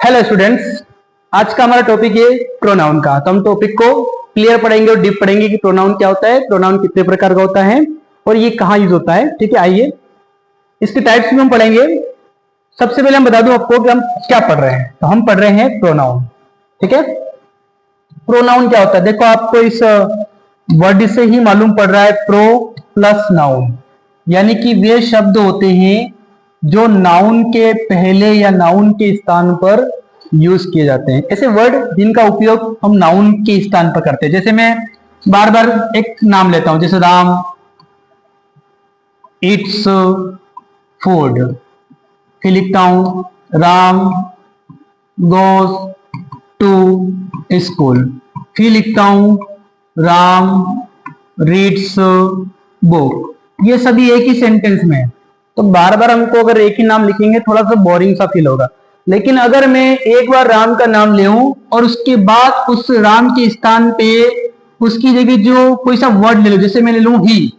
Hello students, आज का हमारा टॉपिक है प्रोनाउन का। तो हम टॉपिक को क्लियर पढ़ेंगे और डीप पढ़ेंगे कि प्रोनाउन क्या होता है, प्रोनाउन कितने प्रकार का होता है और ये कहाँ यूज होता है। ठीक है, आइए इसके टाइप्स में हम पढ़ेंगे। सबसे पहले हम बता दूं आपको कि हम क्या पढ़ रहे हैं। तो हम पढ़ रहे हैं प्रोनाउन। ठीक है, प्रोनाउन क्या होता है देखो, आपको इस वर्ड से ही मालूम पड़ रहा है। प्रो प्लस नाउन, यानी कि वे शब्द होते हैं जो नाउन के पहले या नाउन के स्थान पर यूज किए जाते हैं। ऐसे वर्ड जिनका उपयोग हम नाउन के स्थान पर करते हैं। जैसे मैं बार बार एक नाम लेता हूं, जैसे राम इट्स फूड, फिर लिखता हूं राम गोज टू स्कूल, फिर लिखता हूं राम रीड्स बुक। ये सभी एक ही सेंटेंस में है। तो बार बार हमको अगर एक ही नाम लिखेंगे थोड़ा सा बोरिंग सा फील होगा। लेकिन अगर मैं एक बार राम का नाम ले और उसके बाद उस राम के स्थान पे उसकी जगह जो कोई सा वर्ड ले लो, जैसे मैं ले लूं ही,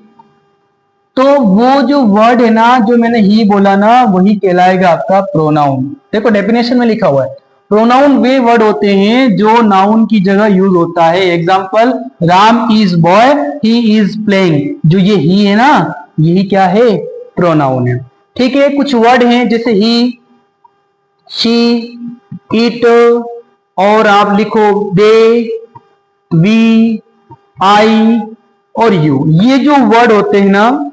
तो वो जो वर्ड है ना, जो मैंने ही बोला ना, वही कहलाएगा आपका प्रोनाउन। देखो डेफिनेशन में लिखा हुआ है, प्रोनाउन वे वर्ड होते हैं जो नाउन की जगह यूज होता है। Example, Ram is boy, he is playing. जो ये ही है ना, यही क्या है, प्रोनाउन है। ठीक है, कुछ वर्ड हैं जैसे ही, शी, इट, और आप लिखो दे, वी, आई और यू। ये जो वर्ड होते हैं ना,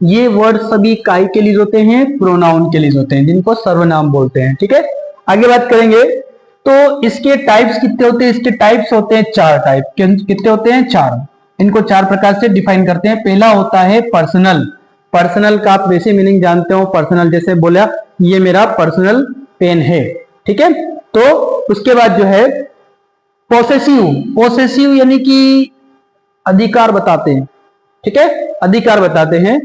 ये वर्ड सभी काय के लिए होते हैं, प्रोनाउन के लिए होते हैं, जिनको सर्वनाम बोलते हैं। ठीक है, आगे बात करेंगे। तो इसके टाइप्स कितने होते हैं? इसके टाइप्स होते हैं चार टाइप। कितने होते हैं? चार। इनको चार प्रकार से डिफाइन करते हैं। पहला होता है पर्सनल। पर्सनल का आप वैसे मीनिंग जानते हो, पर्सनल जैसे बोला ये मेरा पर्सनल पेन है। ठीक है, तो उसके बाद जो है पोसेसिव। पोसेसिव यानी कि अधिकार बताते हैं। ठीक है, अधिकार बताते हैं।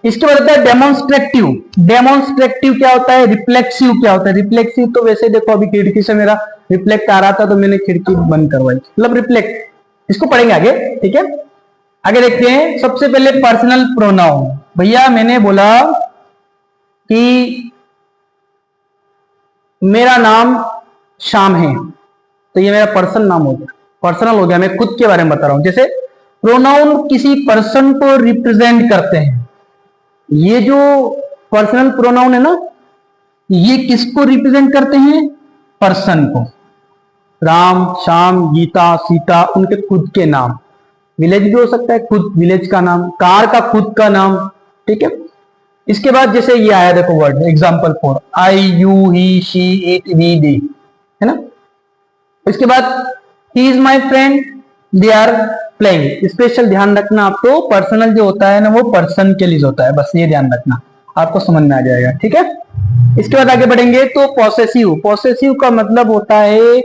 इसके बाद होता है डेमोन्स्ट्रेटिव। डेमोन्स्ट्रेटिव क्या होता है? रिफ्लेक्सिव क्या होता है? रिफ्लेक्सिव तो वैसे देखो, अभी खिड़की से मेरा रिफ्लेक्ट आ रहा था तो मैंने खिड़की बंद करवाई, मतलब रिफ्लेक्ट। इसको पढ़ेंगे आगे। ठीक है, आगे देखते हैं। सबसे पहले पर्सनल प्रोनाउन। भैया मैंने बोला कि मेरा नाम श्याम है, तो ये मेरा पर्सन नाम हो गया, पर्सनल हो गया। मैं खुद के बारे में बता रहा हूं। जैसे प्रोनाउन किसी पर्सन को रिप्रेजेंट करते हैं। ये जो पर्सनल प्रोनाउन है ना, ये किसको रिप्रेजेंट करते हैं? पर्सन को। राम, श्याम, गीता, सीता, उनके खुद के नाम। विलेज भी हो सकता है, खुद विलेज का नाम, कार का खुद का नाम। ठीक है, इसके बाद जैसे ये आया देखो word example for, I, you, he, she, it, we, they, है ना। इसके बाद he is my friend, they are playing. Special ध्यान रखना आपको, पर्सनल जो होता है ना वो पर्सन के लिए होता है, बस ये ध्यान रखना, आपको समझ में आ जाएगा। ठीक है, इसके बाद आगे बढ़ेंगे तो पॉसेसिव। पॉसेसिव का मतलब होता है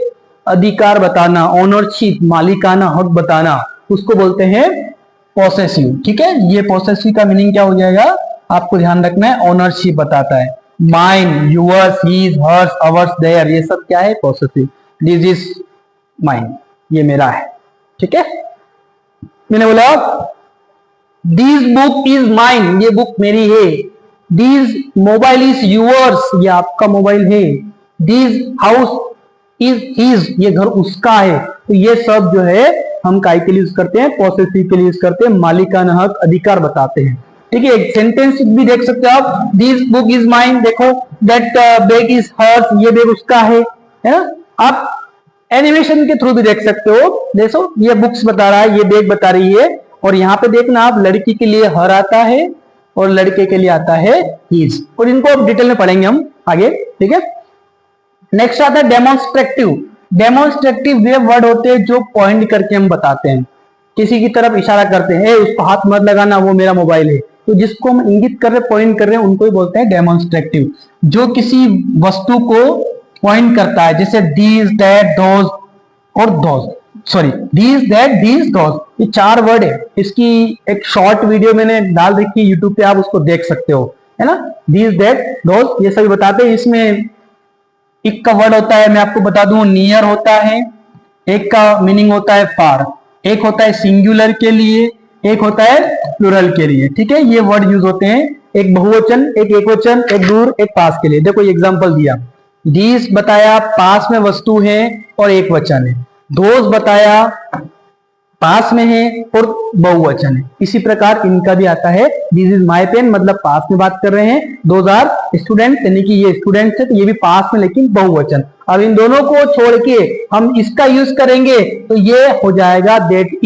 अधिकार बताना, ओनरशिप, मालिकाना हक बताना, उसको बोलते हैं पॉसेसिव। ठीक है, ये पॉसेसिव का मीनिंग क्या हो जाएगा आपको ध्यान रखना है, ओनरशिप बताता है। Mine, yours, his, hers, ours, their, ये सब क्या है? पॉसेसिव। दिस इज माइन, ये मेरा है। ठीक है, मैंने बोला दिस बुक इज माइन, ये बुक मेरी है। दिस मोबाइल इज यूअर्स, ये आपका मोबाइल है। दिस हाउस इज हिज, ये घर उसका है। तो ये सब जो है हम काय के लिए यूज करते हैं? पॉसेसिव के लिए यूज करते हैं, मालिकाना हक, अधिकार बताते हैं। ठीक है, एक सेंटेंस भी देख सकते हो आप, दिस बुक इज माइन, देखो दैट बैग इज हर्स, ये बैग उसका है ना। आप एनिमेशन के थ्रू भी देख सकते हो। देखो ये बुक्स बता रहा है, ये बैग बता रही है, और यहाँ पे देखना आप, लड़की के लिए हर आता है और लड़के के लिए आता है हीज। और इनको अब डिटेल में पढ़ेंगे हम आगे। ठीक है, नेक्स्ट आता है डेमोन्स्ट्रेटिव। डेमोन्स्ट्रेटिव वे वर्ड होते हैं जो पॉइंट करके हम बताते हैं, किसी की तरफ इशारा करते हैं, उसको हाथ मत लगाना, वो मेरा मोबाइल है। तो जिसको हम इंगित कर रहे, पॉइंट कर रहे हैं, उनको ही बोलते हैं डेमोन्स्ट्रेटिव। जो किसी वस्तु को पॉइंट करता है, जैसे दीज, दैट, दोज और those, sorry these, that, these, those, ये चार वर्ड है। इसकी एक शॉर्ट वीडियो मैंने डाल रखी है यूट्यूब पे, आप उसको देख सकते हो, है ना। दीज, दैट, दोज, ये सभी बताते हैं। इसमें एक का वर्ड होता है, मैं आपको बता दूं, नियर होता है, एक का मीनिंग होता है फार, एक होता है सिंगुलर के लिए, एक होता है प्लूरल के लिए। ठीक है, ये वर्ड यूज होते हैं एक बहुवचन, एक एकवचन, एक दूर, एक पास के लिए। देखो एग्जांपल दिया, दीज बताया पास में वस्तु है और एक वचन है, दोज बताया पास में है और बहुवचन है। इसी प्रकार इनका भी आता है, दिस इज माई पेन, मतलब पास में बात कर रहे हैं, दोज आर स्टूडेंट्स, यानी कि ये स्टूडेंट्स है तो ये भी पास में लेकिन बहुवचन। अब इन दोनों को छोड़ के हम इसका यूज करेंगे तो ये हो जाएगा दैट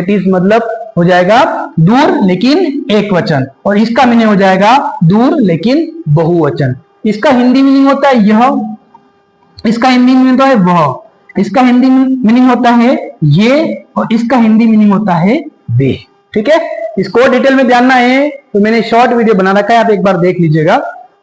इज मतलब हो जाएगा दूर लेकिन एक वचन, और इसका मीनिंग हो जाएगा दूर लेकिन बहुवचन। इसका हिंदी मीनिंग होता है यह, इसका हिंदी मीनिंग होता है वह, इसका हिंदी मीनिंग होता है ये, और इसका हिंदी मीनिंग होता है वे। ठीक है, इसको डिटेल में जानना है तो मैंने शॉर्ट वीडियो बना रखा है, आप एक बार देख लीजिएगा।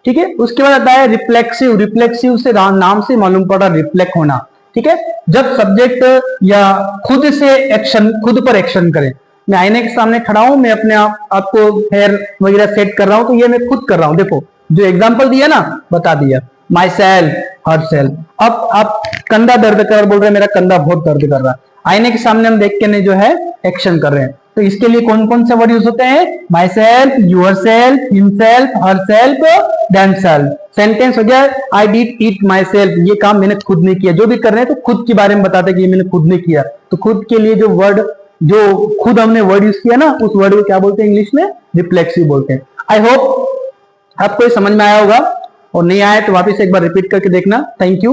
ठीक है, उसके बाद आता है रिफ्लेक्सिव। रिफ्लेक्सिव से नाम से मालूम पड़ा रिफ्लेक्ट होना। ठीक है, जब सब्जेक्ट या खुद से एक्शन, खुद पर एक्शन करे। मैं आईने के सामने खड़ा हूं, मैं अपने आपको हेयर वगैरह सेट कर रहा हूं तो ये मैं खुद कर रहा हूं। देखो जो एग्जाम्पल दिया ना, बता दिया, माई सेल्फ, हर सेल्फ। अब आप कंधा दर्द कर बोल रहे हैं, मेरा कंधा बहुत दर्द कर रहा है, आईने के सामने हम देख के ने जो है एक्शन कर रहे हैं, तो इसके लिए कौन कौन से वर्ड यूज होते हैं? Myself, yourself, himself, herself, themself. Sentence हो गया I did it myself, ये काम मैंने खुद ने किया। जो भी कर रहे हैं तो खुद के बारे में बताते हैं कि ये मैंने खुद ने किया। तो खुद के लिए जो वर्ड, जो खुद हमने वर्ड यूज किया ना, उस वर्ड को क्या बोलते हैं इंग्लिश में? रिफ्लेक्सिव बोलते हैं। आई होप आपको ये समझ में आया होगा, और नहीं आया तो वापस एक बार रिपीट करके देखना। Thank you.